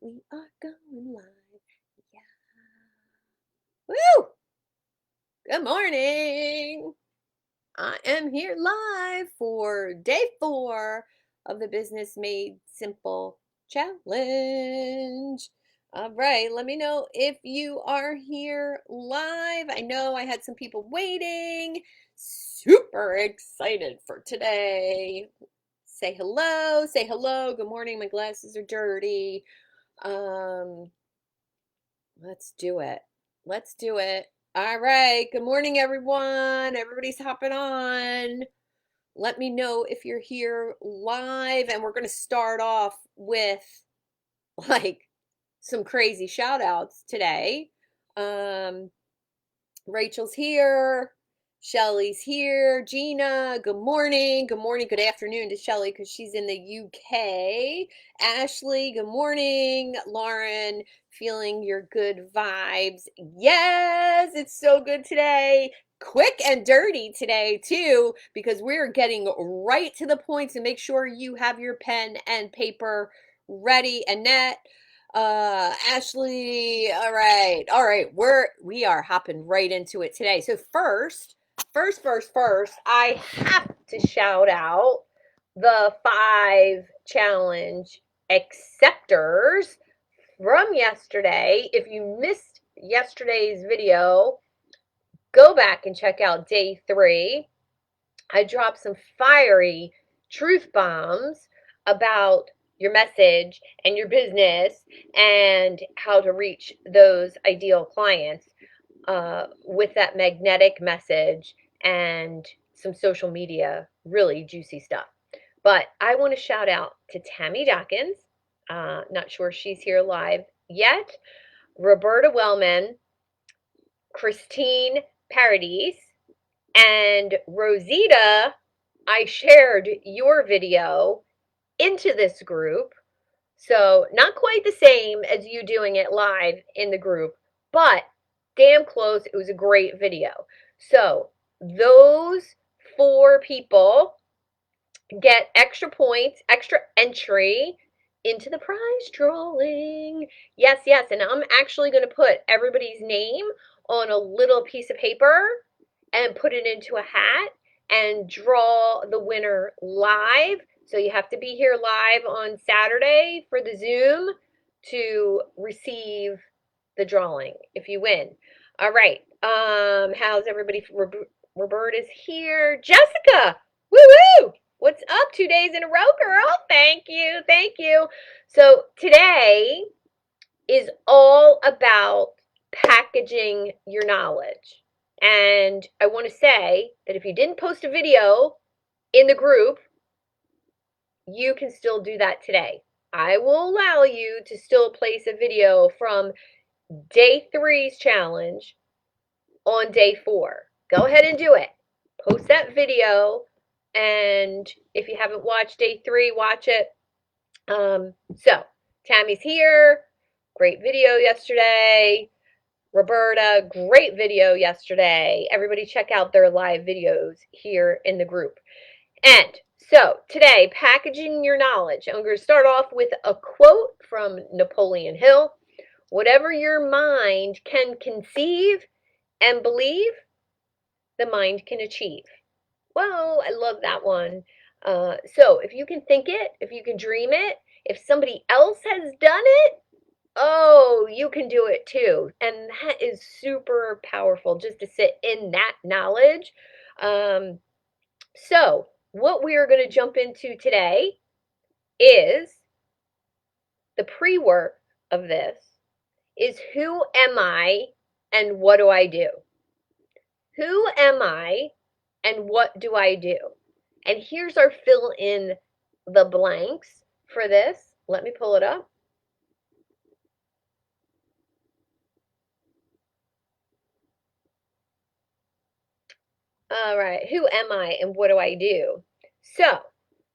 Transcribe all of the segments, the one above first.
We are going live. Yeah. Woo! Good morning. I am here live for day 4 of the Business Made Simple Challenge. All right, let me know if you are here live. I know I had some people waiting. Super excited for today. Say hello. Say hello. Good morning. My glasses are dirty. Um, let's do it. Let's do it. All right. Good morning, everyone. Everybody's hopping on. Let me know if you're here live, and we're going to start off with like some crazy shout outs today. Um, Rachel's here. Shelly's here. Gina, good morning. Good morning. Good afternoon to Shelly because she's in the UK. Ashley, good morning. Lauren, feeling your good vibes. Yes, it's so good today. Quick and dirty today, too, because we're getting right to the point to make sure you have your pen and paper ready. Annette, Ashley, all right, we are hopping right into it today. So first, I have to shout out the 5 challenge acceptors from yesterday. If you missed yesterday's video, go back and check out day 3. I dropped some fiery truth bombs about your message and your business and how to reach those ideal clients with that magnetic message and some social media, really juicy stuff. But I want to shout out to Tammy Dawkins. Not sure she's here live yet. Roberta Wellman, Christine Paradis, and Rosita. I shared your video into this group. So not quite the same as you doing it live in the group, but damn close. It was a great video. So those 4 people get extra points, extra entry into the prize drawing. Yes, yes. And I'm actually going to put everybody's name on a little piece of paper and put it into a hat and draw the winner live. So you have to be here live on Saturday for the Zoom to receive the drawing if you win. All right. How's everybody? Roberta's here. Jessica, woo woo! What's up? 2 days in a row, girl. Thank you. Thank you. So today is all about packaging your knowledge. And I want to say that if you didn't post a video in the group, you can still do that today. I will allow you to still place a video from day 3's challenge on day 4. Go ahead and do it. Post that video. And if you haven't watched day 3, watch it. So Tammy's here. Great video yesterday. Roberta, great video yesterday. Everybody check out their live videos here in the group. And so today, packaging your knowledge. I'm going to start off with a quote from Napoleon Hill. Whatever your mind can conceive and believe, the mind can achieve. Well, I love that one. So if you can think it, if you can dream it, if somebody else has done it, oh, you can do it too. And that is super powerful just to sit in that knowledge. So what we are going to jump into today is the pre-work of this is who am I and what do I do? Who am I and what do I do? And here's our fill in the blanks for this. Let me pull it up. All right, who am I and what do I do? So,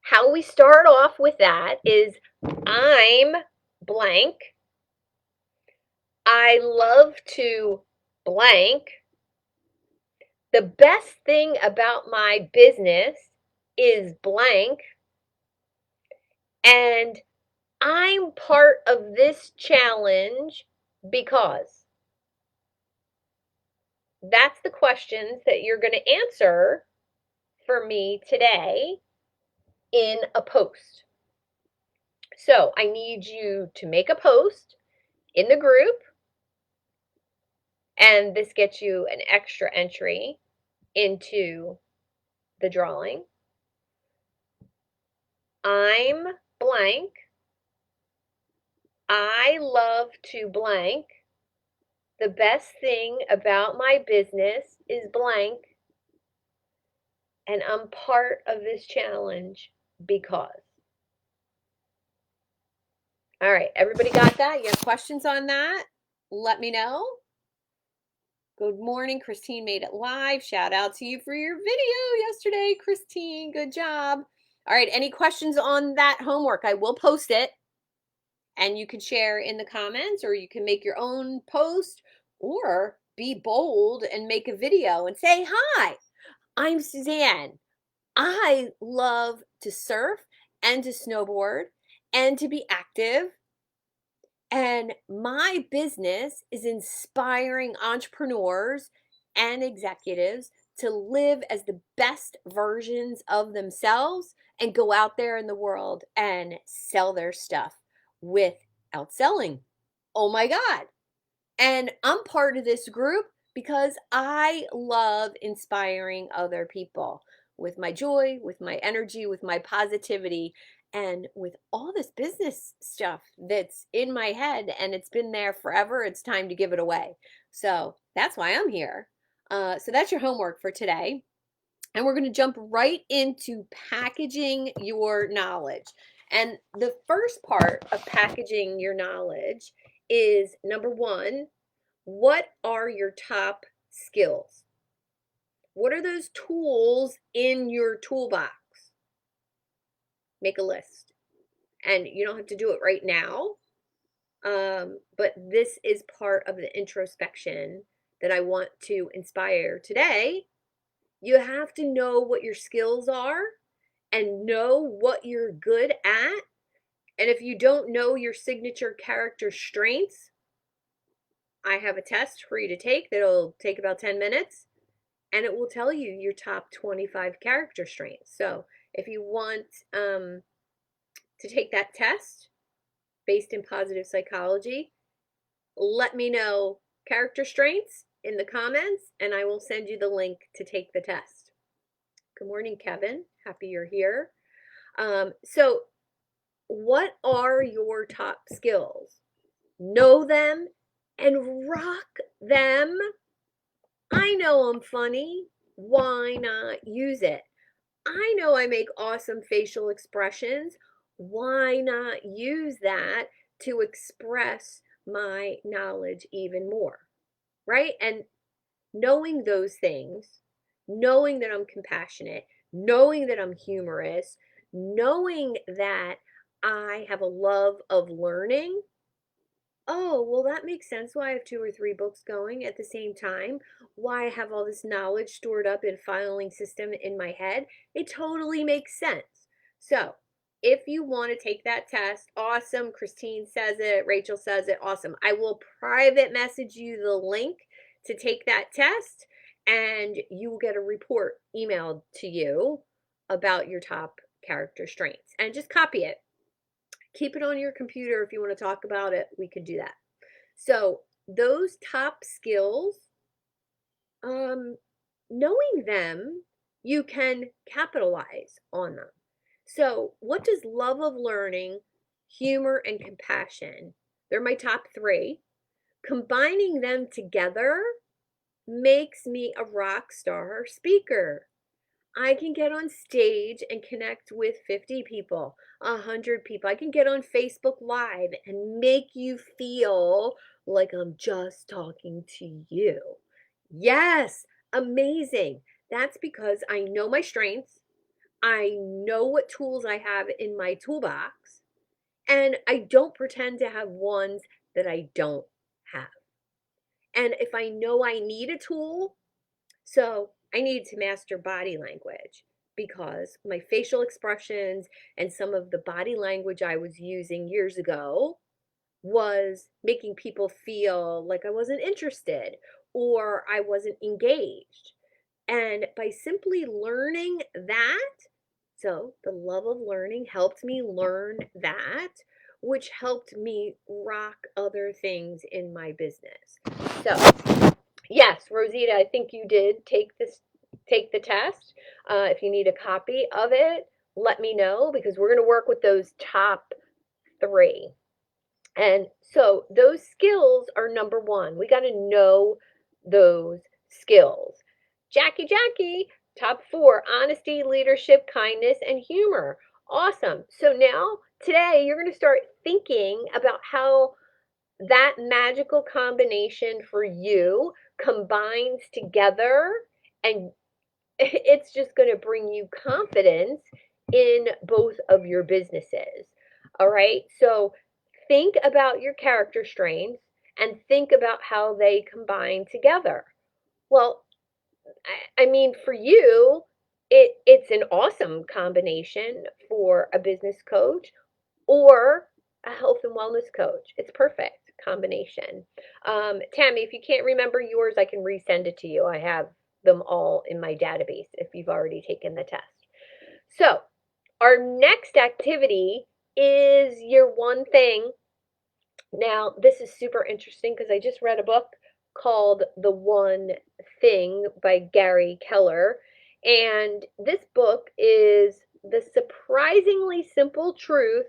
how we start off with that is I'm blank. I love to blank. The best thing about my business is blank, and I'm part of this challenge because that's the questions that you're going to answer for me today in a post. So I need you to make a post in the group, and this gets you an extra entry into the drawing. I'm blank. I love to blank. The best thing about my business is blank, and I'm part of this challenge because. All right, everybody got that? You have questions on that? Let me know. Good morning. Christine made it live. Shout out to you for your video yesterday, Christine. Good job. All right, any questions on that homework? I will post it, and you can share in the comments, or you can make your own post, or be bold and make a video and say, hi, I'm Suzanne. I love to surf and to snowboard and to be active. And my business is inspiring entrepreneurs and executives to live as the best versions of themselves and go out there in the world and sell their stuff without selling. Oh my God. And I'm part of this group because I love inspiring other people with my joy, with my energy, with my positivity, and with all this business stuff that's in my head and it's been there forever. It's time to give it away. So that's why I'm here. So that's your homework for today. And we're going to jump right into packaging your knowledge. And the first part of packaging your knowledge is number one, what are your top skills? What are those tools in your toolbox? Make a list. And you don't have to do it right now, but this is part of the introspection that I want to inspire today. You have to know what your skills are and know what you're good at. And if you don't know your signature character strengths, I have a test for you to take that'll take about 10 minutes, and it will tell you your top 25 character strengths. So if you want to take that test based in positive psychology, let me know character strengths in the comments, and I will send you the link to take the test. Good morning, Kevin. Happy you're here. So what are your top skills? Know them and rock them. I know I'm funny. Why not use it? I know I make awesome facial expressions. Why not use that to express my knowledge even more? Right? And knowing those things, knowing that I'm compassionate, knowing that I'm humorous, knowing that I have a love of learning. Oh, well, that makes sense why I have 2 or 3 books going at the same time, why I have all this knowledge stored up in filing system in my head. It totally makes sense. So, if you want to take that test, awesome. Christine says it, Rachel says it, awesome. I will private message you the link to take that test, and you will get a report emailed to you about your top character strengths. And just copy it. Keep it on your computer if you want to talk about it. We could do that. So those top skills, knowing them, you can capitalize on them. So what does love of learning, humor, and compassion? They're my top 3. Combining them together makes me a rock star speaker. I can get on stage and connect with 50 people, 100 people. I can get on Facebook Live and make you feel like I'm just talking to you. Yes, amazing. That's because I know my strengths. I know what tools I have in my toolbox, and I don't pretend to have ones that I don't have. And if I know I need a tool, so I need to master body language. because my facial expressions and some of the body language I was using years ago was making people feel like I wasn't interested or I wasn't engaged. And by simply learning that, so the love of learning helped me learn that, which helped me rock other things in my business. So, yes, Rosita, I think you did take the test. If you need a copy of it, let me know because we're going to work with those top three. And so those skills are number one. We got to know those skills. Jackie, top four: honesty, leadership, kindness, and humor. Awesome. So now, today, you're going to start thinking about how that magical combination for you combines together, and it's just going to bring you confidence in both of your businesses. All right. So think about your character strengths and think about how they combine together. Well, I mean, for you, it's an awesome combination for a business coach or a health and wellness coach. It's perfect combination. Tammy, if you can't remember yours, I can resend it to you. I have them all in my database if you've already taken the test. So, our next activity is your one thing. Now, this is super interesting because I just read a book called The One Thing by Gary Keller. And this book is the surprisingly simple truth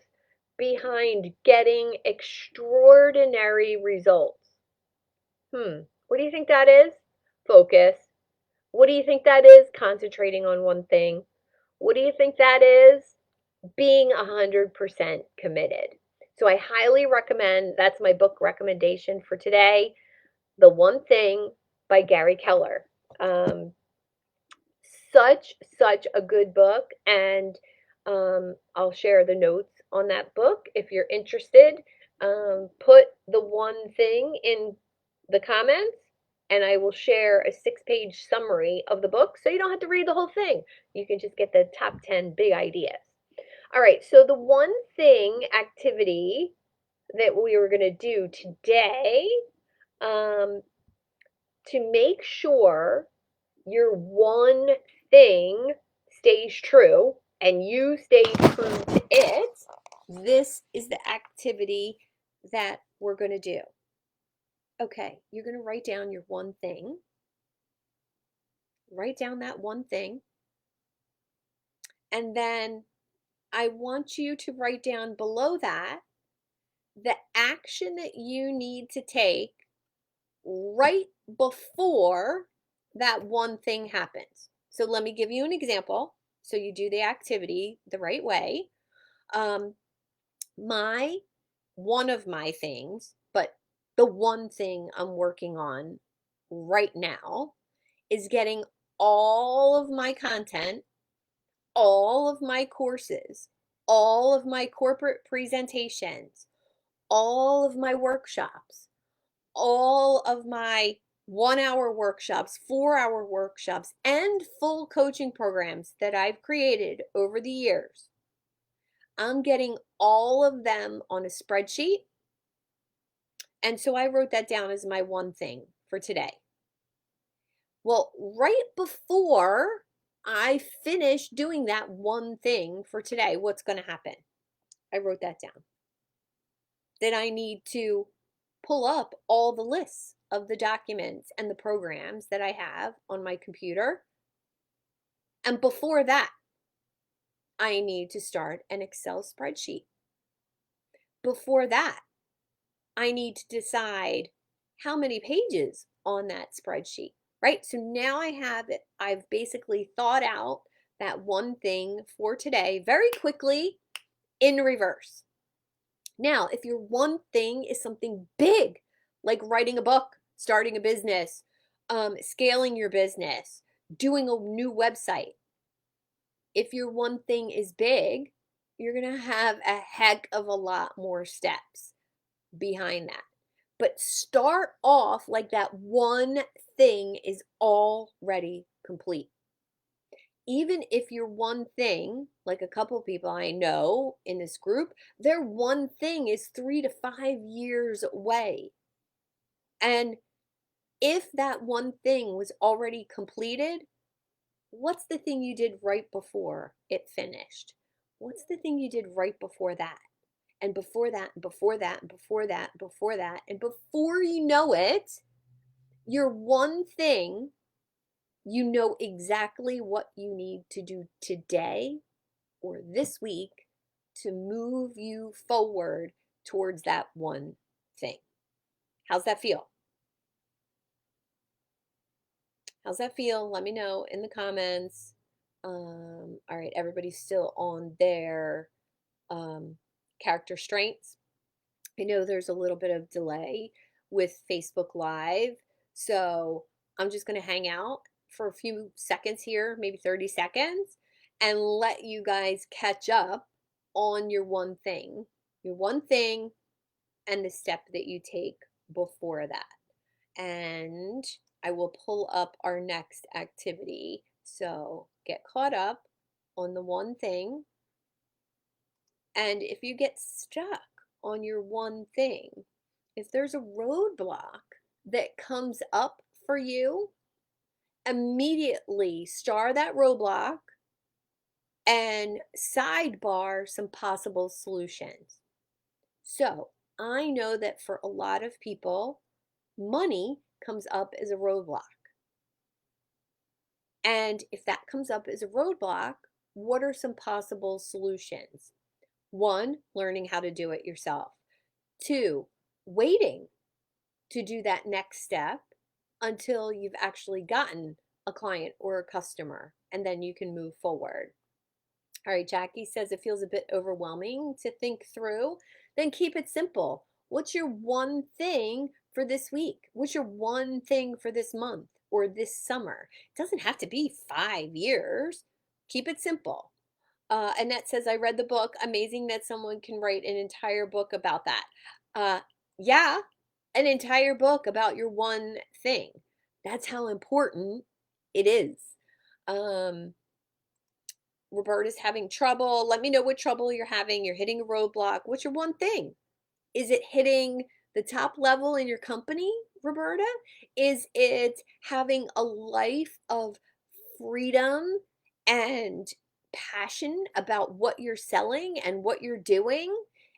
behind getting extraordinary results. What do you think that is? Focus. What do you think that is? Concentrating on one thing. What do you think that is? Being 100% committed. So I highly recommend, that's my book recommendation for today, The One Thing by Gary Keller. Such a good book, and I'll share the notes on that book if you're interested. Put the one thing in the comments, and I will share a 6-page summary of the book so you don't have to read the whole thing. You can just get the top 10 big ideas. All right, so the one thing activity that we were going to do today, um, to make sure your one thing stays true and you stay true to it, this is the activity that we're going to do. Okay, you're going to write down your one thing. Write down that one thing. And then I want you to write down below that the action that you need to take right before that one thing happens. So let me give you an example so you do the activity the right way. Um, one of my things, but the one thing I'm working on right now is getting all of my content, all of my courses, all of my corporate presentations, all of my workshops, all of my 1 hour workshops, 4 hour workshops, and full coaching programs that I've created over the years. I'm getting all of them on a spreadsheet. And so I wrote that down as my one thing for today. Well, right before I finish doing that one thing for today, what's going to happen? I wrote that down. Then I need to pull up all the lists of the documents and the programs that I have on my computer. And before that, I need to start an Excel spreadsheet. Before that, I need to decide how many pages on that spreadsheet, right? So now I have it. I've basically thought out that one thing for today very quickly in reverse. Now, if your one thing is something big, like writing a book, starting a business, scaling your business, doing a new website, if your one thing is big, you're going to have a heck of a lot more steps behind that. But start off like that one thing is already complete. even if your one thing, like a couple people I know in this group, their one thing is 3 to 5 years away. And if that one thing was already completed, what's the thing you did right before it finished? What's the thing you did right before that? And before that, and before that, and before that, and before that. And before you know it, your one thing, you know exactly what you need to do today or this week to move you forward towards that one thing. How's that feel? How's that feel? Let me know in the comments. All right, everybody's still on their character strengths. I know there's a little bit of delay with Facebook Live, so I'm just going to hang out for a few seconds here, maybe 30 seconds, and let you guys catch up on your one thing, and the step that you take before that. And I will pull up our next activity. So get caught up on the one thing. And if you get stuck on your one thing, if there's a roadblock that comes up for you, immediately star that roadblock and sidebar some possible solutions. So I know that for a lot of people, money comes up as a roadblock. And if that comes up as a roadblock, what are some possible solutions? One, learning how to do it yourself. Two, waiting to do that next step until you've actually gotten a client or a customer, and then you can move forward. All right, Jackie says it feels a bit overwhelming to think through. Then keep it simple. What's your one thing for this week? What's your one thing for this month or this summer? It doesn't have to be 5 years. Keep it simple. Annette says, I read the book. Amazing that someone can write an entire book about that. Yeah, an entire book about your one thing. That's how important it is. Roberta's having trouble. Let me know what trouble you're having. You're hitting a roadblock. What's your one thing? Is it hitting the top level in your company, Roberta? Is it having a life of freedom and passion about what you're selling and what you're doing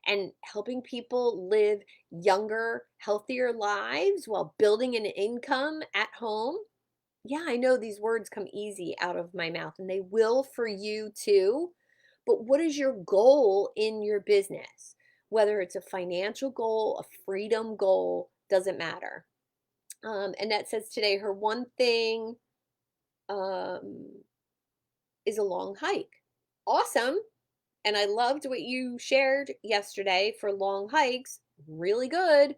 and helping people live younger, healthier lives while building an income at home? Yeah, I know these words come easy out of my mouth, and they will for you too. But what is your goal in your business? Whether it's a financial goal, a freedom goal, doesn't matter. Annette says today her one thing um, is a long hike. Awesome. And I loved what you shared yesterday for long hikes. Really good.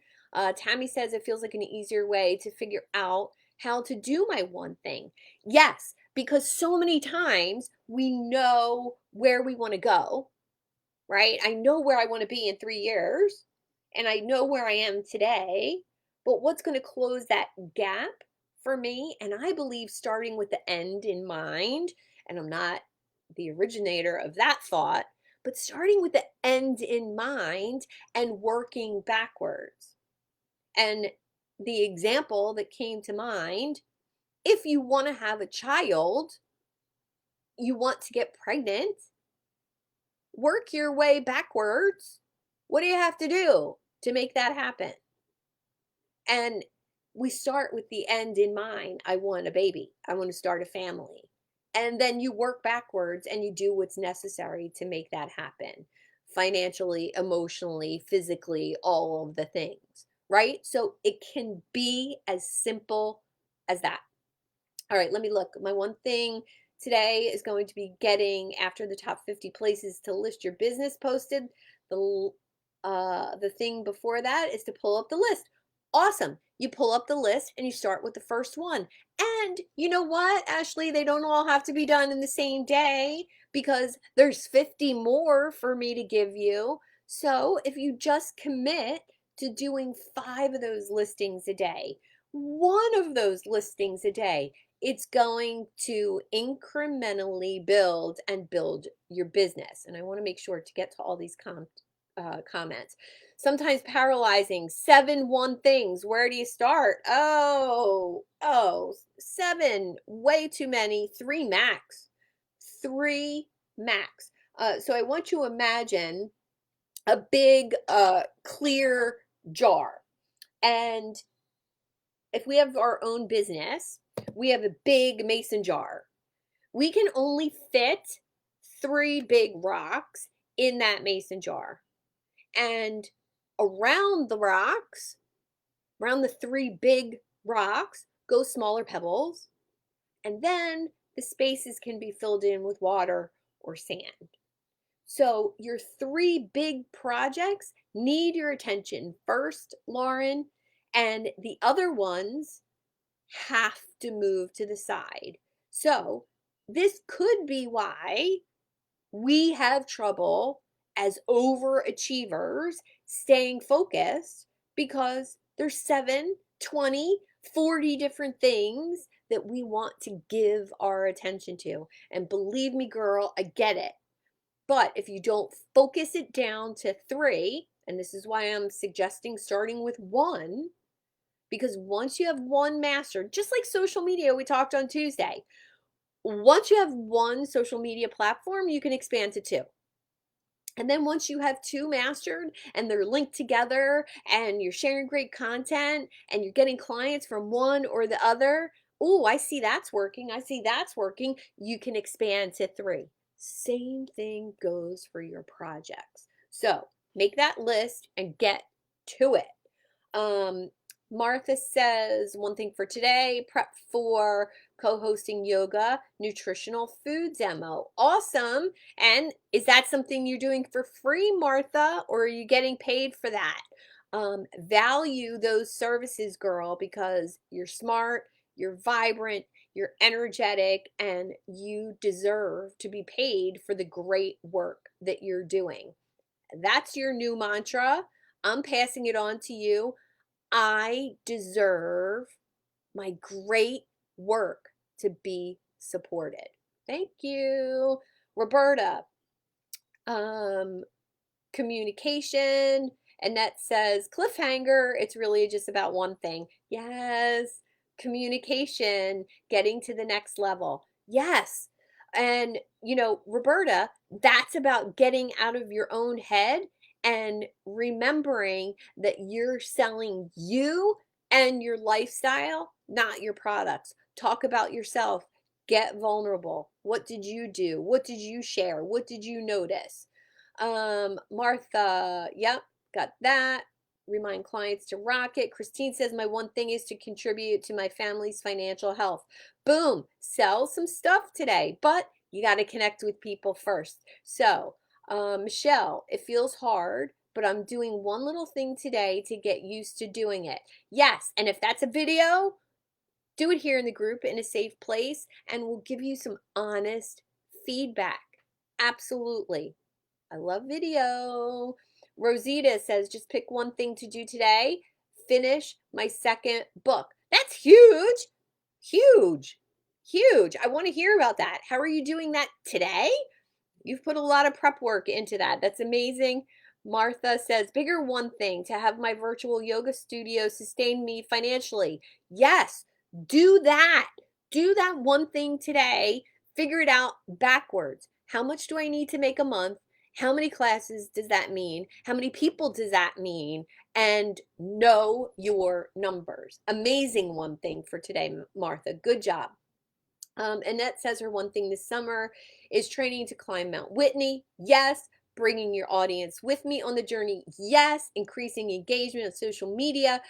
Tammy says it feels like an easier way to figure out how to do my one thing. Yes, because so many times we know where we want to go, right? I know where I want to be in 3 years, and I know where I am today, but what's going to close that gap for me? And I believe starting with the end in mind, and I'm not the originator of that thought, but starting with the end in mind and working backwards. And the example that came to mind, if you want to have a child, you want to get pregnant, work your way backwards. What do you have to do to make that happen? And we start with the end in mind. I want a baby. I want to start a family. And then you work backwards and you do what's necessary to make that happen financially, emotionally, physically, all of the things, right? So it can be as simple as that. All right, let me look. My one thing today is going to be getting after the top 50 places to list your business posted. The thing before that is to pull up the list. Awesome. You pull up the list and you start with the first one. And you know what, Ashley? They don't all have to be done in the same day because there's 50 more for me to give you. So if you just commit to doing 5 of those listings a day, 1 of those listings a day, it's going to incrementally build and build your business. And I want to make sure to get to all these comments. Sometimes paralyzing, 7 things. Where do you start? Oh, 7, way too many. 3 max. 3 max. So I want you to imagine a big clear jar. And if we have our own business, we have a big mason jar. We can only fit 3 big rocks in that mason jar. And around the rocks, around the 3 big rocks, go smaller pebbles. And then the spaces can be filled in with water or sand. So your 3 big projects need your attention first, Lauren, and the other ones have to move to the side. So this could be why we have trouble as overachievers staying focused, because there's 7, 20, 40 different things that we want to give our attention to. And believe me, girl, I get it. But if you don't focus it down to 3, and this is why I'm suggesting starting with 1, because once you have 1 mastered, just like social media we talked on Tuesday, once you have 1 social media platform, you can expand to 2. And then once you have 2 mastered and they're linked together and you're sharing great content and you're getting clients from one or the other, oh, I see that's working. I see that's working. You can expand to 3. Same thing goes for your projects. So make that list and get to it. Martha says, 1 thing for today, prep for co-hosting yoga, nutritional food demo. Awesome. And is that something you're doing for free, Martha, or are you getting paid for that? Value those services, girl, because you're smart, you're vibrant, you're energetic, and you deserve to be paid for the great work that you're doing. That's your new mantra. I'm passing it on to you. I deserve my great work to be supported. Thank you. Roberta, communication. Annette says, cliffhanger, it's really just about 1 thing. Yes, communication, getting to the next level. Yes. And, Roberta, that's about getting out of your own head and remembering that you're selling you and your lifestyle, not your products. Talk about yourself. Get vulnerable. What did you do? What did you share? What did you notice? Martha, yep, got that. Remind clients to rock it. Christine says, my 1 thing is to contribute to my family's financial health. Boom, sell some stuff today, but you got to connect with people first. So, Michelle, it feels hard, but I'm doing 1 little thing today to get used to doing it. Yes, and if that's a video, do it here in the group in a safe place, and we'll give you some honest feedback. Absolutely. I love video. Rosita says, just pick 1 thing to do today. Finish my 2nd book. That's huge. Huge. Huge. I want to hear about that. How are you doing that today? You've put a lot of prep work into that. That's amazing. Martha says, bigger 1 thing, to have my virtual yoga studio sustain me financially. Yes, do that. Do that 1 thing today. Figure it out backwards. How much do I need to make a month? How many classes does that mean? How many people does that mean? And know your numbers. Amazing 1 thing for today, Martha. Good job. Annette says her 1 thing this summer is training to climb Mount Whitney. Yes. Bringing your audience with me on the journey. Yes. Increasing engagement on social media.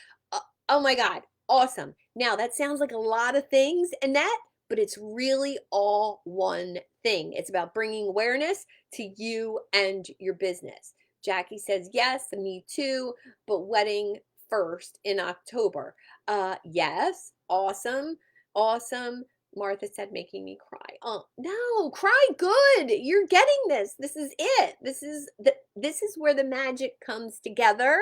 Oh my God. Awesome. Now that sounds like a lot of things, Annette, but it's really all 1 thing. It's about bringing awareness to you and your business. Jackie says, yes, me too, but wedding first in October. Yes. Awesome. Awesome. Martha said, making me cry. Oh, no, cry good. You're getting this. This is it. This is where the magic comes together.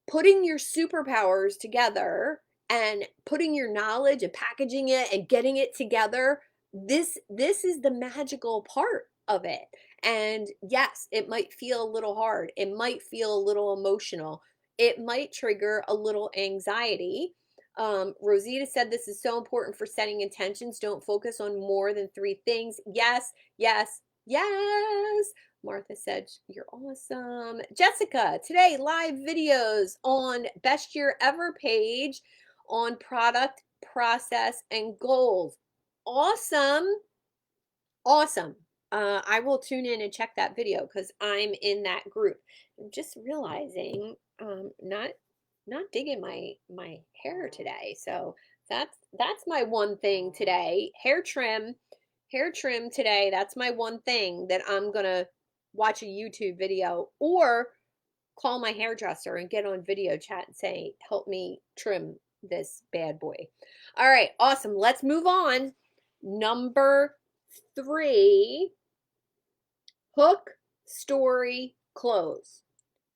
Putting your superpowers together and putting your knowledge and packaging it and getting it together, this is the magical part of it. And yes, it might feel a little hard. It might feel a little emotional. It might trigger a little anxiety. Rosita said this is so important for setting intentions. Don't focus on more than three things. Yes, yes, yes. Martha said, you're awesome. Jessica, today live videos on Best Year Ever page on product, process, and goals. Awesome. Awesome. I will tune in and check that video because I'm in that group. I'm just realizing not digging my hair today. So that's my one thing today. Hair trim today. That's my one thing that I'm gonna watch a YouTube video or call my hairdresser and get on video chat and say, help me trim this bad boy. All right, awesome. Let's move on. Number 3, hook, story, close.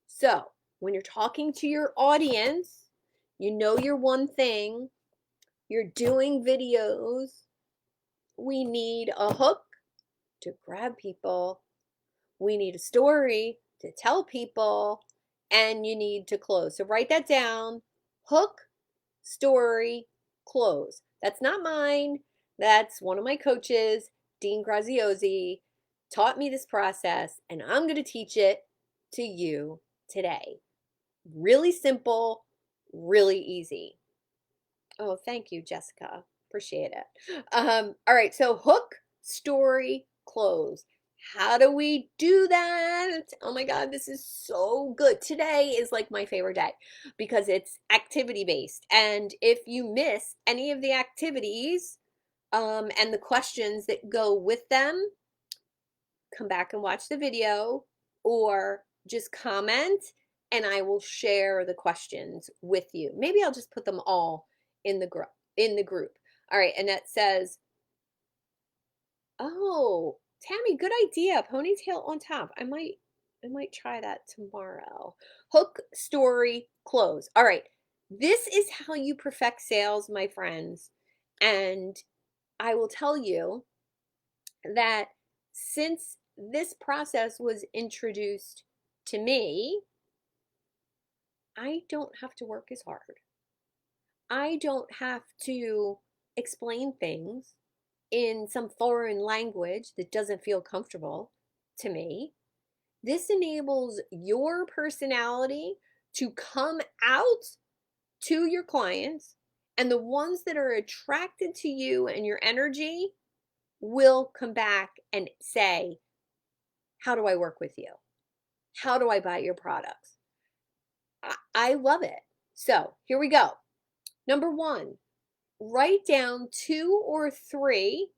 So when you're talking to your audience, you know your one thing, you're doing videos, we need a hook to grab people, we need a story to tell people, and you need to close. So write that down. Hook, story, close. That's not mine. That's one of my coaches, Dean Graziosi, taught me this process, and I'm going to teach it to you today. Really simple, really easy. Oh, thank you, Jessica. Appreciate it. All right, so hook, story, close. How do we do that? Oh my God, this is so good. Today is like my favorite day because it's activity based. And if you miss any of the activities and the questions that go with them, come back and watch the video or just comment and I will share the questions with you. Maybe I'll just put them all in the group. All right, Annette says, "Oh, Tammy, good idea. Ponytail on top. I might try that tomorrow." Hook, story, close. All right. This is how you perfect sales, my friends. And I will tell you that since this process was introduced to me, I don't have to work as hard. I don't have to explain things in some foreign language that doesn't feel comfortable to me. This enables your personality to come out to your clients, and the ones that are attracted to you and your energy will come back and say, how do I work with you? How do I buy your products? I love it. So here we go. Number 1, write down 2 or 3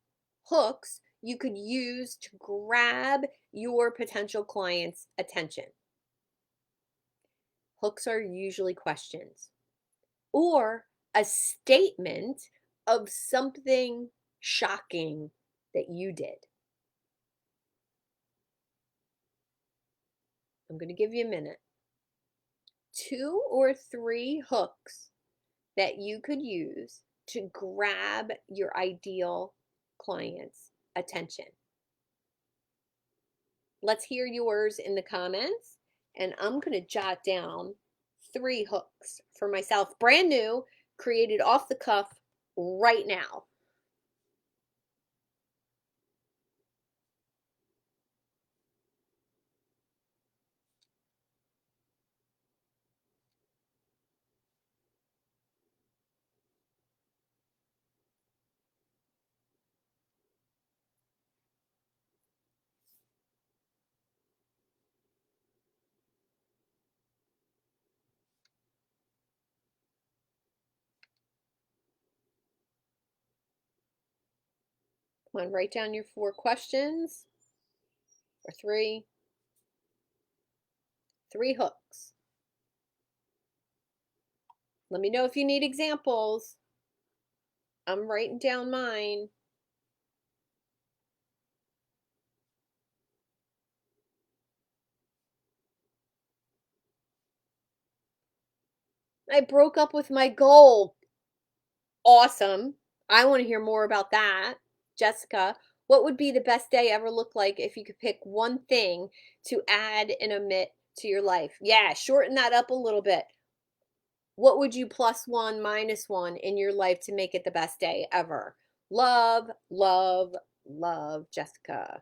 hooks you could use to grab your potential client's attention. Hooks are usually questions or a statement of something shocking that you did. I'm going to give you a minute. 2 or 3 hooks that you could use to grab your ideal client's attention. Let's hear yours in the comments, and I'm going to jot down 3 hooks for myself, brand new, created off the cuff right now. Come on, write down your 4 questions or 3 hooks. Let me know if you need examples. I'm writing down mine. I broke up with my goal. Awesome. I want to hear more about that. Jessica, what would be the best day ever look like if you could pick one thing to add and omit to your life? Yeah, shorten that up a little bit. What would you plus one, minus one in your life to make it the best day ever? Love, love, love, Jessica.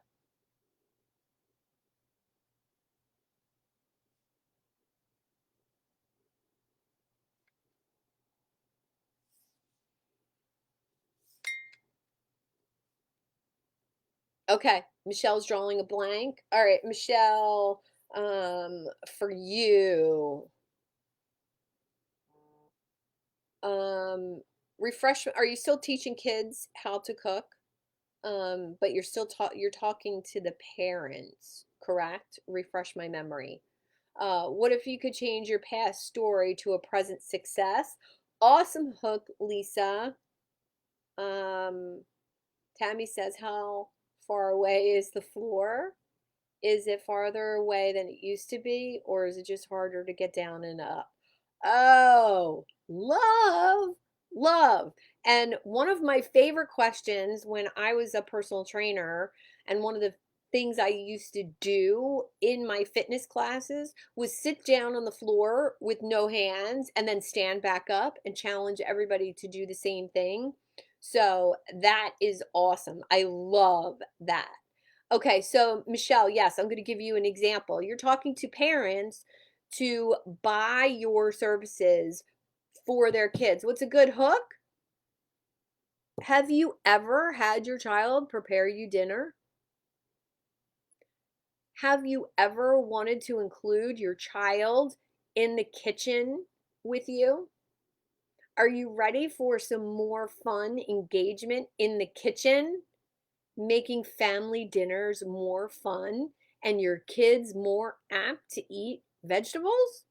Okay, Michelle's drawing a blank. All right, Michelle, for you, um, are you still teaching kids how to cook? But you're talking to the parents, correct? Refresh my memory. What if you could change your past story to a present success? Awesome hook, Lisa. Um, Tammy says, how far away is the floor? Is it farther away than it used to be, or is it just harder to get down and up? Oh, love, love. And one of my favorite questions when I was a personal trainer, and one of the things I used to do in my fitness classes was sit down on the floor with no hands and then stand back up and challenge everybody to do the same thing. So that is awesome. I love that. Okay, so Michelle, yes, I'm going to give you an example. You're talking to parents to buy your services for their kids. What's a good hook? Have you ever had your child prepare you dinner? Have you ever wanted to include your child in the kitchen with you? Are you ready for some more fun engagement in the kitchen? Making family dinners more fun and your kids more apt to eat vegetables?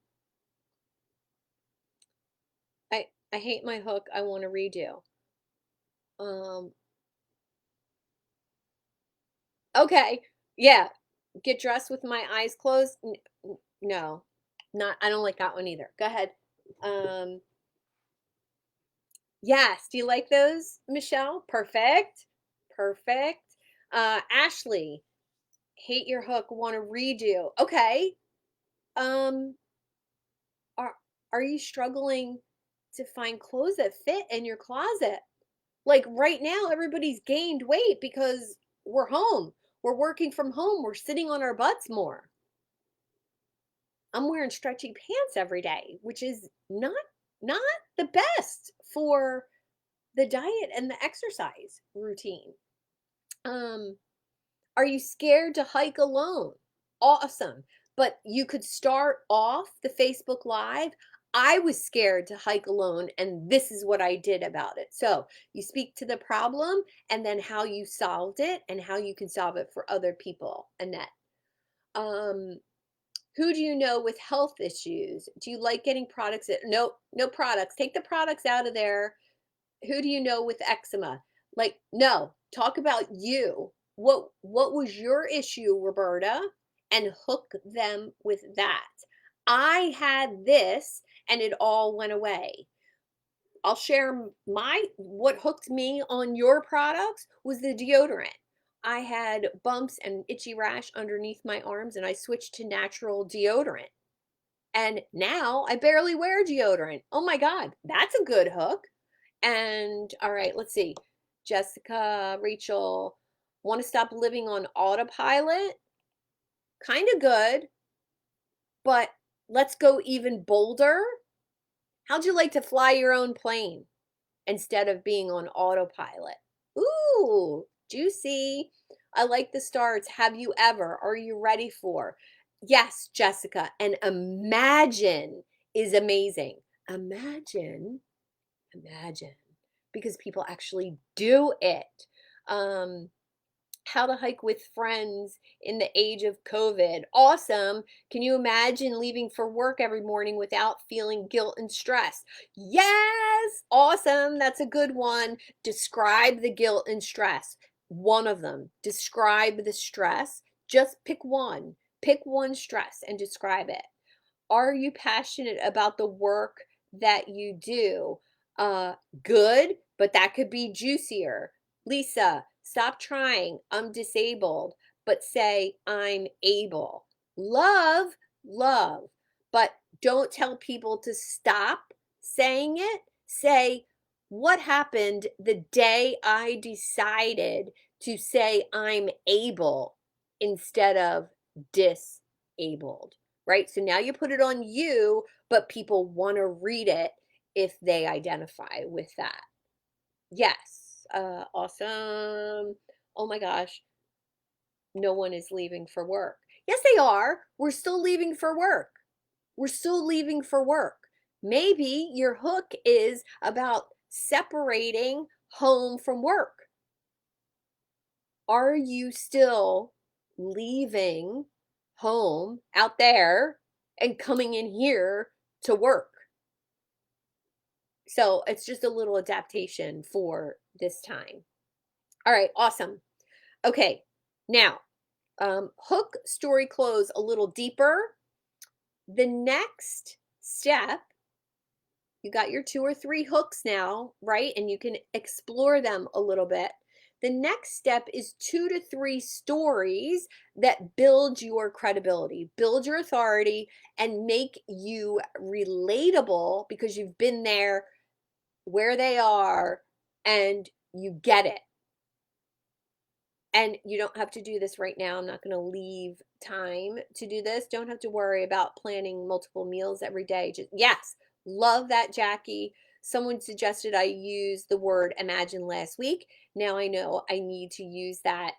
I hate my hook. I want to redo. Um okay. Yeah. Get dressed with my eyes closed? No. Not I don't like that one either. Go ahead. Um yes, do you like those, Michelle? Perfect. Perfect. Ashley, hate your hook, want to redo. Okay. Um Are are you struggling to find clothes that fit in your closet? Like right now, everybody's gained weight because we're home. We're working from home. We're sitting on our butts more. I'm wearing stretchy pants every day, which is not the best for the diet and the exercise routine. Um, Are you scared to hike alone? Awesome. But you could start off the Facebook Live. I was scared to hike alone, and this is what I did about it. So you speak to the problem and then how you solved it and how you can solve it for other people. Annette. Um, who do you know with health issues? Do you like getting products that no products. Take the products out of there. Who do you know with eczema? Like, no, talk about you. What was your issue, Roberta? And hook them with that. I had this and it all went away. I'll share my what hooked me on your products was the deodorant. I had bumps and itchy rash underneath my arms and I switched to natural deodorant. And now I barely wear deodorant. Oh my God, that's a good hook. And all right, let's see. Jessica, Rachel, want to stop living on autopilot? Kind of good, but let's go even bolder. How'd you like to fly your own plane instead of being on autopilot? Ooh, juicy. I like the starts. Have you ever? Are you ready for? Yes, Jessica. And imagine is amazing. Imagine imagine because people actually do it. Um, how to hike with friends in the age of COVID. Awesome. Can you imagine leaving for work every morning without feeling guilt and stress? Yes. Awesome. That's a good one. Describe the guilt and stress. One of them. Describe the stress. Just pick one. Pick one stress and describe it. Are you passionate about the work that you do? Uh, Good. but that could be juicier. Lisa, stop trying. I'm disabled, but say I'm able. Love, love, but don't tell people to stop saying it. Say, what happened the day I decided to say I'm able instead of disabled, right? So now you put it on you, but people want to read it if they identify with that. Yes. Awesome. Oh my gosh. No one is leaving for work. Yes, they are. We're still leaving for work. We're still leaving for work. Maybe your hook is about separating home from work. Are you still leaving home out there and coming in here to work? So it's just a little adaptation for this time. All right, awesome. Okay, now hook, story, close a little deeper. The next step, you got your 2 or 3 hooks now, right? And you can explore them a little bit. The next step is 2 to 3 stories that build your credibility, build your authority, and make you relatable because you've been there where they are and you get it. And you don't have to do this right now. I'm not going to leave time to do this. Don't have to worry about planning multiple meals every day. Just, yes, love that, Jackie. Someone suggested I use the word imagine last week. Now I know I need to use that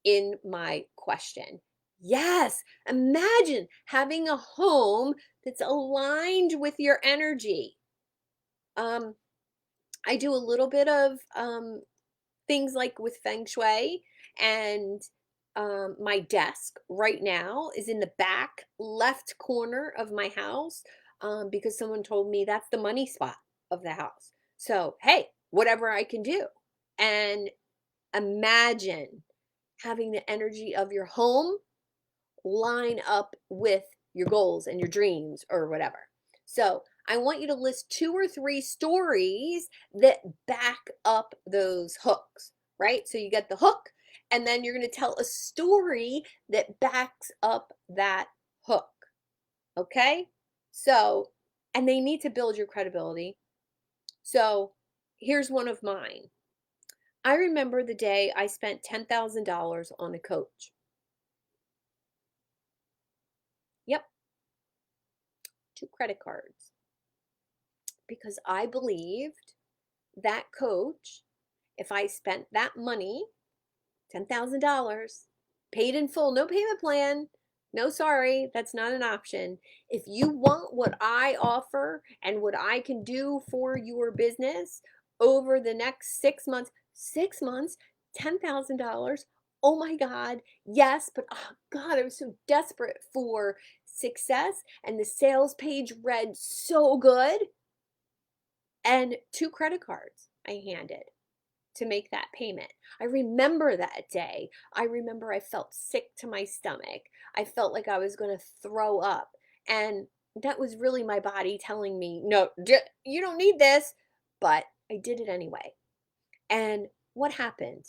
in my question. Yes, imagine having a home that's aligned with your energy. Um, I do a little bit of things like with feng shui, and my desk right now is in the back left corner of my house, because someone told me that's the money spot of the house. So hey, whatever I can do. And imagine having the energy of your home line up with your goals and your dreams or whatever. So I want you to list 2 or 3 stories that back up those hooks, right? So you get the hook, and then you're going to tell a story that backs up that hook. Okay? So, and they need to build your credibility. So here's one of mine. I remember the day I spent $10,000 on a coach. Yep, 2 credit cards. Because I believed that coach, if I spent that money, $10,000, paid in full, no payment plan, no sorry, that's not an option. If you want what I offer and what I can do for your business over the next 6 months, $10,000. Oh my God, yes, but oh God, I was so desperate for success, and the sales page read so good. And 2 credit cards I handed to make that payment. I remember that day. I remember I felt sick to my stomach. I felt like I was going to throw up. And that was really my body telling me, no, you don't need this. But I did it anyway. And what happened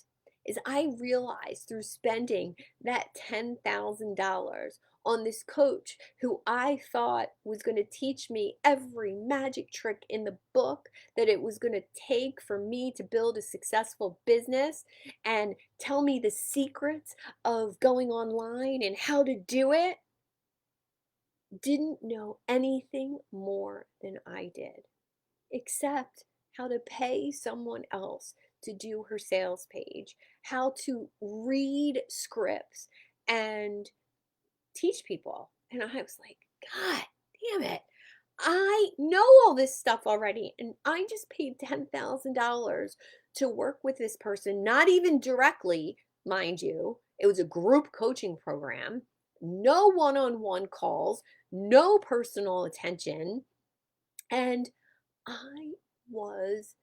is I realized through spending that $10,000 on this coach who I thought was going to teach me every magic trick in the book that it was going to take for me to build a successful business and tell me the secrets of going online and how to do it, didn't know anything more than I did, except how to pay someone else to do her sales page, how to read scripts and teach people. And I was like, God damn it. I know all this stuff already. And I just paid $10,000 to work with this person, not even directly, mind you. It was a group coaching program, no one on one calls, no personal attention. And I was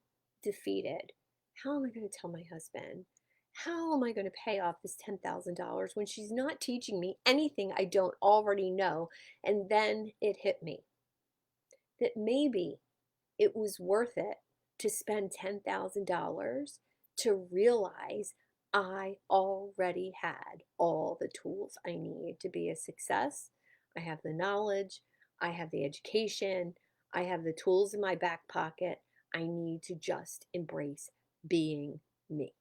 defeated. How am I going to tell my husband? How am I going to pay off this $10,000 when she's not teaching me anything I don't already know? And then it hit me that maybe it was worth it to spend $10,000 to realize I already had all the tools I need to be a success. I have the knowledge, I have the education, I have the tools in my back pocket. I need to just embrace being me.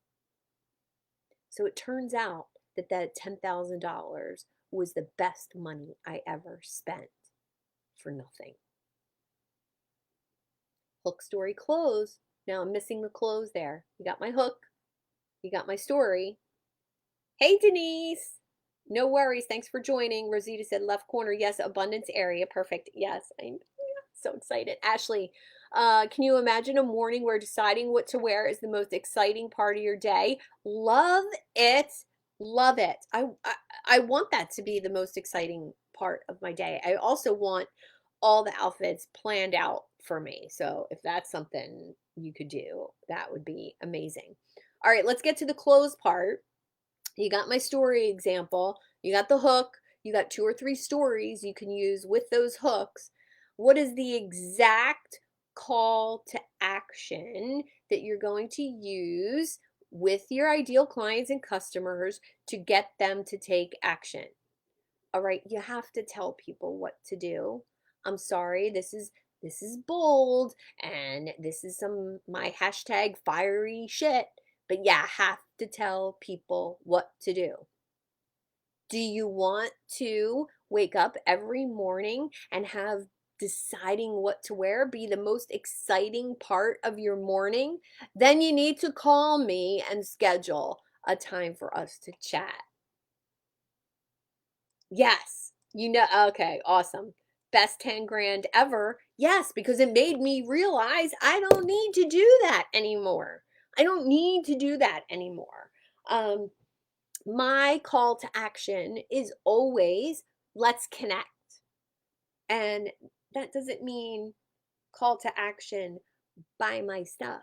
So it turns out that that $10,000 was the best money I ever spent for nothing. Hook, story, close. Now I'm missing the close there. You got my hook. You got my story. Hey, Denise. No worries. Thanks for joining. Rosita said left corner. Yes, abundance area. Perfect. Yes, I'm so excited. Ashley, can you imagine a morning where deciding what to wear is the most exciting part of your day? Love it. Love it. I want that to be the most exciting part of my day. I also want all the outfits planned out for me. So if that's something you could do, that would be amazing. All right, let's get to the close part. You got my story example. You got the hook. You got 2 or 3 stories you can use with those hooks. What is the exact call to action that you're going to use with your ideal clients and customers to get them to take action? All right, you have to tell people what to do. I'm sorry, this is bold and this is some my hashtag fiery shit, but yeah, I have to tell people what to do. Do you want to wake up every morning and have deciding what to wear be the most exciting part of your morning? Then you need to call me and schedule a time for us to chat. Yes. Okay, awesome. Best 10 grand ever. Yes, because it made me realize I don't need to do that anymore. I don't need to do that anymore. Um, my call to action is always let's connect. And that doesn't mean call to action buy my stuff.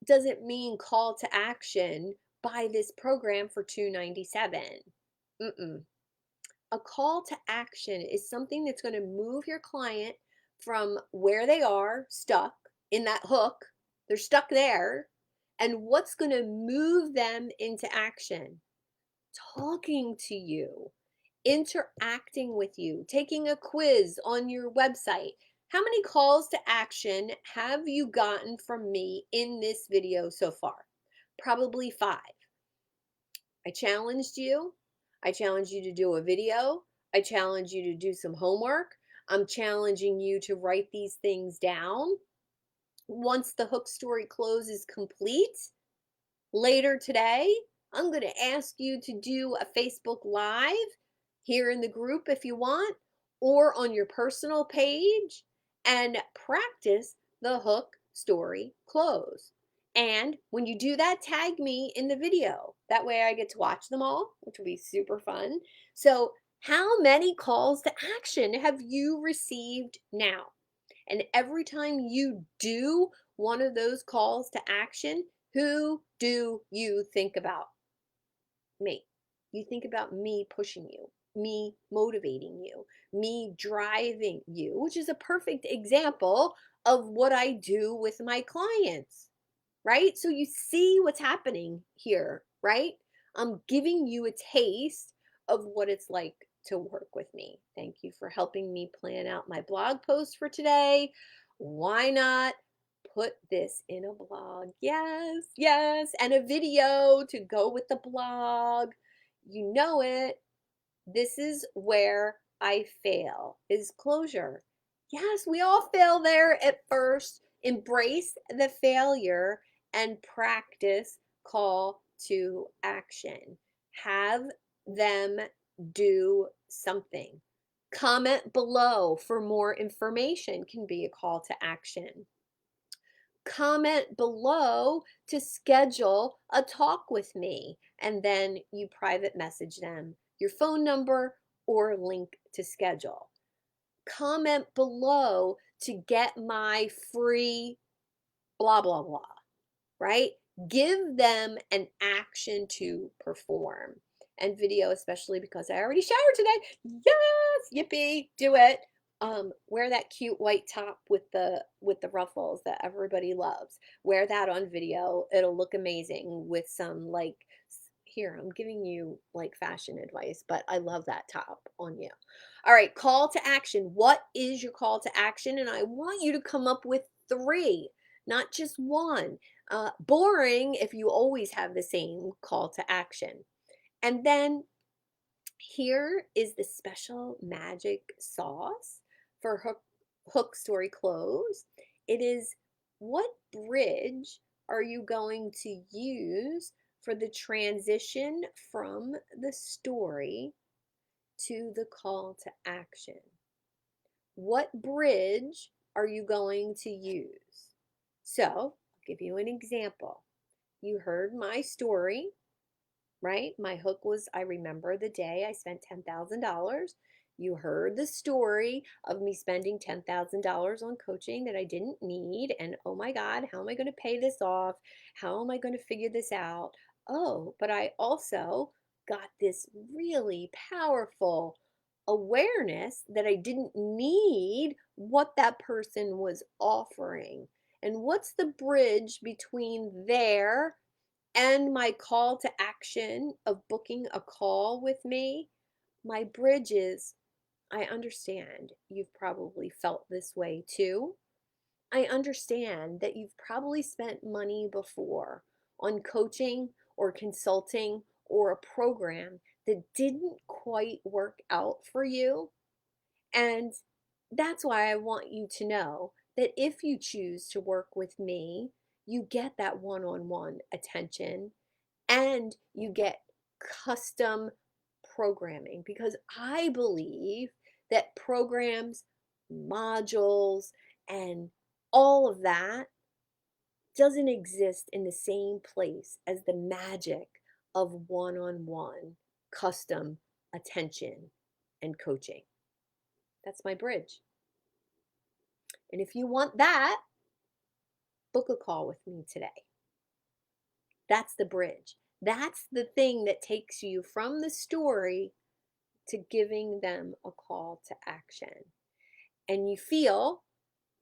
Doesn't mean call to action buy this program for $297. Mm-mm. A call to action is something that's going to move your client from where they are stuck in that hook. They're stuck there. And what's going to move them into action? Talking to you, interacting with you, taking a quiz on your website. How many calls to action have you gotten from me in this video so far? Probably 5. I challenged you. I challenged you to do a video. I challenge you to do some homework. I'm challenging you to write these things down. Once the hook story close is complete, later today, I'm going to ask you to do a Facebook Live here in the group if you want, or on your personal page and practice the hook story close. And when you do that, tag me in the video. That way I get to watch them all, which will be super fun. So, how many calls to action have you received now? And every time you do one of those calls to action, who do you think about? Me. You think about me pushing you, me motivating you, me driving you, which is a perfect example of what I do with my clients, right? So you see what's happening here, right? I'm giving you a taste of what it's like to work with me. Thank you for helping me plan out my blog post for today. Why not put this in a blog? Yes, yes, and a video to go with the blog. You know it. This is where I fail, is closure. Yes, we all fail there at first. Embrace the failure and practice call to action. Have them do something. Comment below for more information can be a call to action. Comment below to schedule a talk with me, and then you private message them your phone number or link to schedule. Comment below to get my free blah, blah, blah, right? Give them an action to perform. And video, especially because I already showered today. Yes, yippee, do it. Wear that cute white top with the ruffles that everybody loves. Wear that on video. It'll look amazing with some like here, I'm giving you like fashion advice, but I love that top on you. All right, call to action. What is your call to action? And I want you to come up with three, not just one. Boring if you always have the same call to action. And then here is the special magic sauce for hook story close. It is, what bridge are you going to use for the transition from the story to the call to action? What bridge are you going to use? So, I'll give you an example. You heard my story, right? My hook was, I remember the day I spent $10,000. You heard the story of me spending $10,000 on coaching that I didn't need. And oh my God, how am I going to pay this off? How am I going to figure this out? Oh, but I also got this really powerful awareness that I didn't need what that person was offering. And what's the bridge between there and my call to action of booking a call with me? My bridge is, I understand you've probably felt this way too. I understand that you've probably spent money before on coaching or consulting or a program that didn't quite work out for you. And that's why I want you to know that if you choose to work with me, you get that one on one attention and you get custom programming, because I believe that programs, modules, and all of that doesn't exist in the same place as the magic of one on one custom attention and coaching. That's my bridge. And if you want that, book a call with me today. That's the bridge. That's the thing that takes you from the story to giving them a call to action. And you feel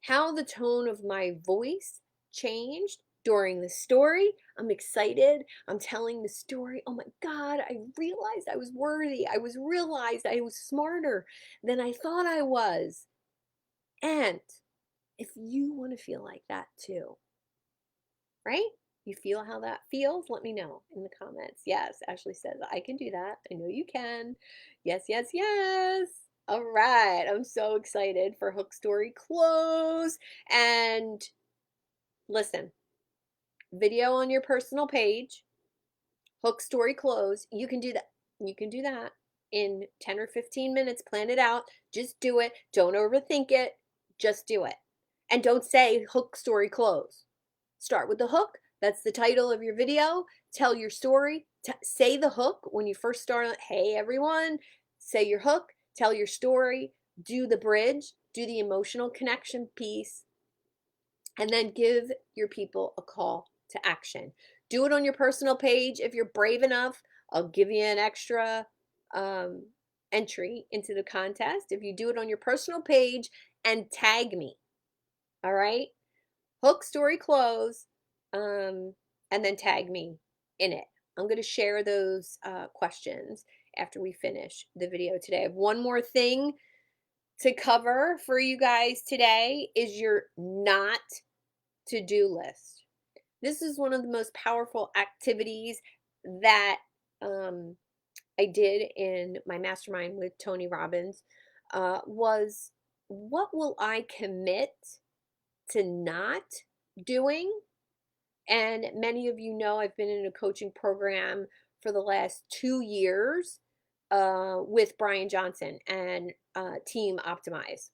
how the tone of my voice changed during the story. I'm excited. I'm telling the story. Oh my God, I realized I was worthy. Realized I was smarter than I thought I was. And if you want to feel like that too, right? You feel how that feels? Let me know in the comments. Yes, Ashley says, I can do that. I know you can. Yes, yes, yes. All right. I'm so excited for Hook Story Close. And listen, video on your personal page, Hook Story Close. You can do that. You can do that in 10 or 15 minutes. Plan it out. Just do it. Don't overthink it. Just do it. And don't say Hook Story Close. Start with the hook. That's the title of your video. Tell your story. Say the hook when you first start. Hey, everyone. Say your hook. Tell your story. Do the bridge. Do the emotional connection piece. And then give your people a call to action. Do it on your personal page. If you're brave enough, I'll give you an extra entry into the contest. If you do it on your personal page and tag me. All right? Hook story close, and then tag me in it. I'm going to share those questions after we finish the video today. I have one more thing to cover for you guys today is your not to-do list. This is one of the most powerful activities that I did in my mastermind with Tony Robbins, was what will I commit to not doing? And many of you know I've been in a coaching program for the last 2 years with Brian Johnson and Team Optimize.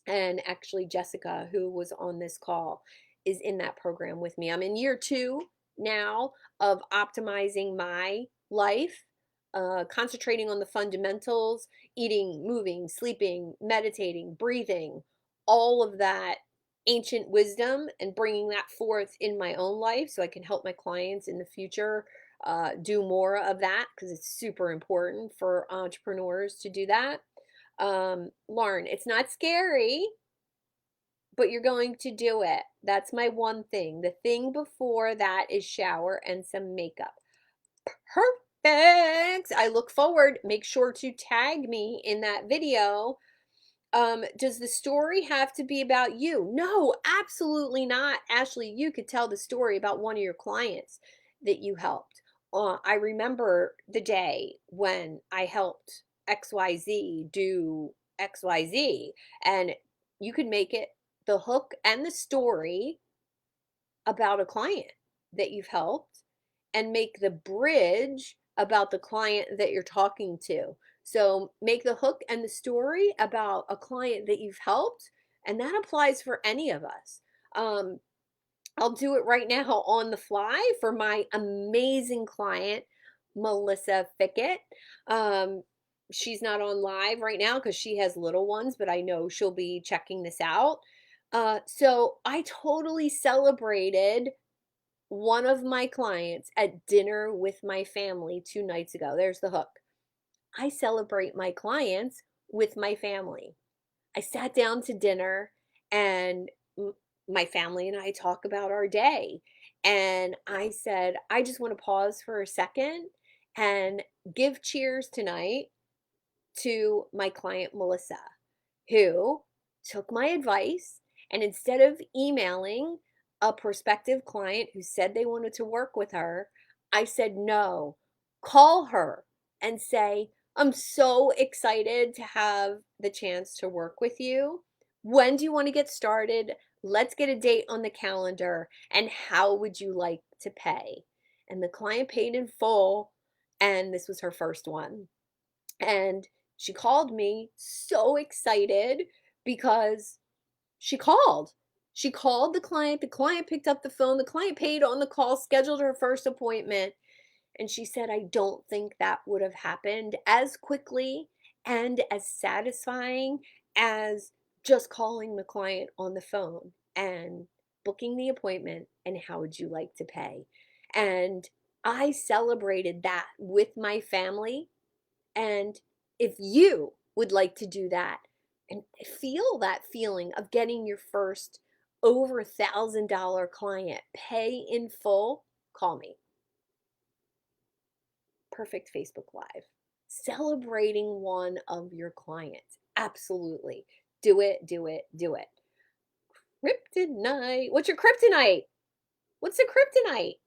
And actually, Jessica, who was on this call, is in that program with me. I'm in year 2 now of optimizing my life, concentrating on the fundamentals, eating, moving, sleeping, meditating, breathing, all of that ancient wisdom, and bringing that forth in my own life so I can help my clients in the future do more of that, because it's super important for entrepreneurs to do that. Lauren, it's not scary, but you're going to do it. That's my one thing. The thing before that is shower and some makeup. Perfect. I look forward. Make sure to tag me in that video. Does the story have to be about you? No, absolutely not. Ashley, you could tell the story about one of your clients that you helped. I remember the day when I helped XYZ do XYZ, and you could make it the hook and the story about a client that you've helped and make the bridge about the client that you're talking to. So make the hook and the story about a client that you've helped, and that applies for any of us. Um, I'll do it right now on the fly for my amazing client, Melissa Fickett. Um, she's not on live right now because she has little ones, but I know she'll be checking this out. So I totally celebrated one of my clients at dinner with my family 2 nights ago. There's the hook. I celebrate my clients with my family. I sat down to dinner and my family and I talk about our day. And I said, I just want to pause for a second and give cheers tonight to my client, Melissa, who took my advice and instead of emailing a prospective client who said they wanted to work with her, I said, no, call her and say, I'm so excited to have the chance to work with you. When do you want to get started? Let's get a date on the calendar. And how would you like to pay? And the client paid in full. And this was her first one. And she called me so excited because she called. She called the client. The client picked up the phone. The client paid on the call, scheduled her first appointment. And she said, I don't think that would have happened as quickly and as satisfying as just calling the client on the phone and booking the appointment and how would you like to pay? And I celebrated that with my family, and if you would like to do that and feel that feeling of getting your first over $1,000 client pay in full, call me. Perfect Facebook Live. Celebrating one of your clients. Absolutely. Do it, do it, do it. Kryptonite. What's your kryptonite? What's the kryptonite?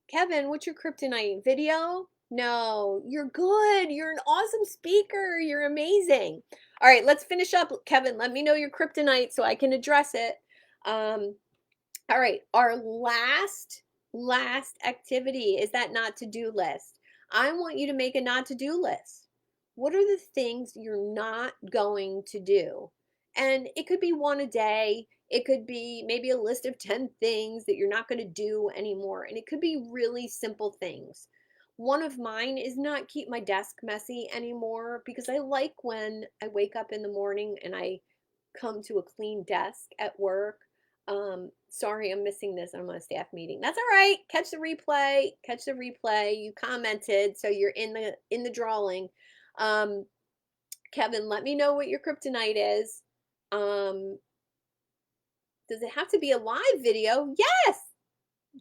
Kevin, what's your kryptonite? Video? No, you're good. You're an awesome speaker. You're amazing. All right, let's finish up. Kevin, let me know your kryptonite so I can address it. All right, our last activity is that not to do list. I want you to make a not to do list. What are the things you're not going to do? And it could be one a day. It could be maybe a list of 10 things that you're not going to do anymore. And it could be really simple things. One of mine is not keep my desk messy anymore because I like when I wake up in the morning and I come to a clean desk at work. Sorry, I'm missing this. I'm on a staff meeting. That's all right. Catch the replay. Catch the replay. You commented, so you're in the drawing. Um, Kevin, let me know what your kryptonite is. Um, does it have to be a live video? Yes.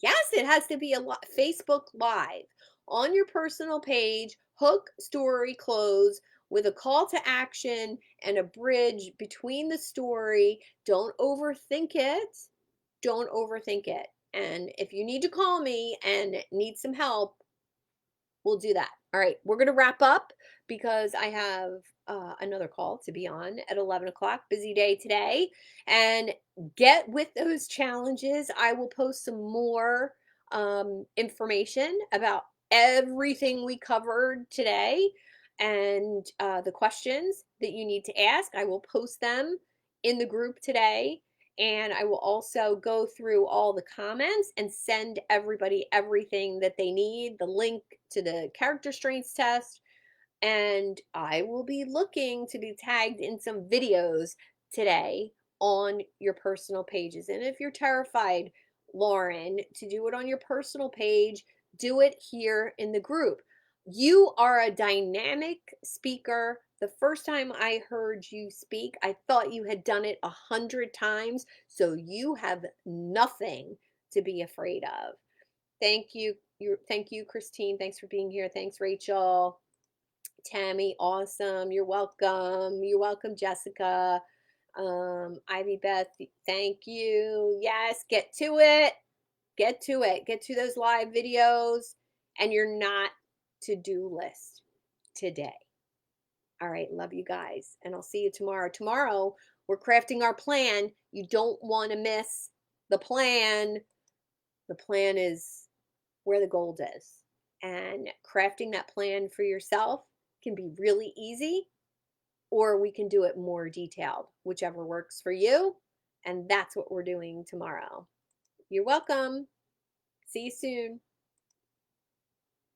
Yes, it has to be a Facebook Live on your personal page, hook, story, close with a call to action and a bridge between the story. Don't overthink it. Don't overthink it. And if you need to call me and need some help, we'll do that. All right, we're going to wrap up because I have another call to be on at 11 o'clock. Busy day today. And get with those challenges. I will post some more information about everything we covered today and the questions that you need to ask. I will post them in the group today. And I will also go through all the comments and send everybody everything that they need, the link to the character strengths test. And I will be looking to be tagged in some videos today on your personal pages. And if you're terrified, Lauren, to do it on your personal page, do it here in the group. You are a dynamic speaker. The first time I heard you speak, I thought you had done it 100 times. So you have nothing to be afraid of. Thank you. Thank you, Christine. Thanks for being here. Thanks, Rachel. Tammy, awesome. You're welcome. You're welcome, Jessica. Ivy Beth, thank you. Yes, get to it. Get to it. Get to those live videos and your not to do list today. All right, love you guys. And I'll see you tomorrow. Tomorrow, we're crafting our plan. You don't want to miss the plan. The plan is where the gold is. And crafting that plan for yourself can be really easy, or we can do it more detailed, whichever works for you. And that's what we're doing tomorrow. You're welcome. See you soon.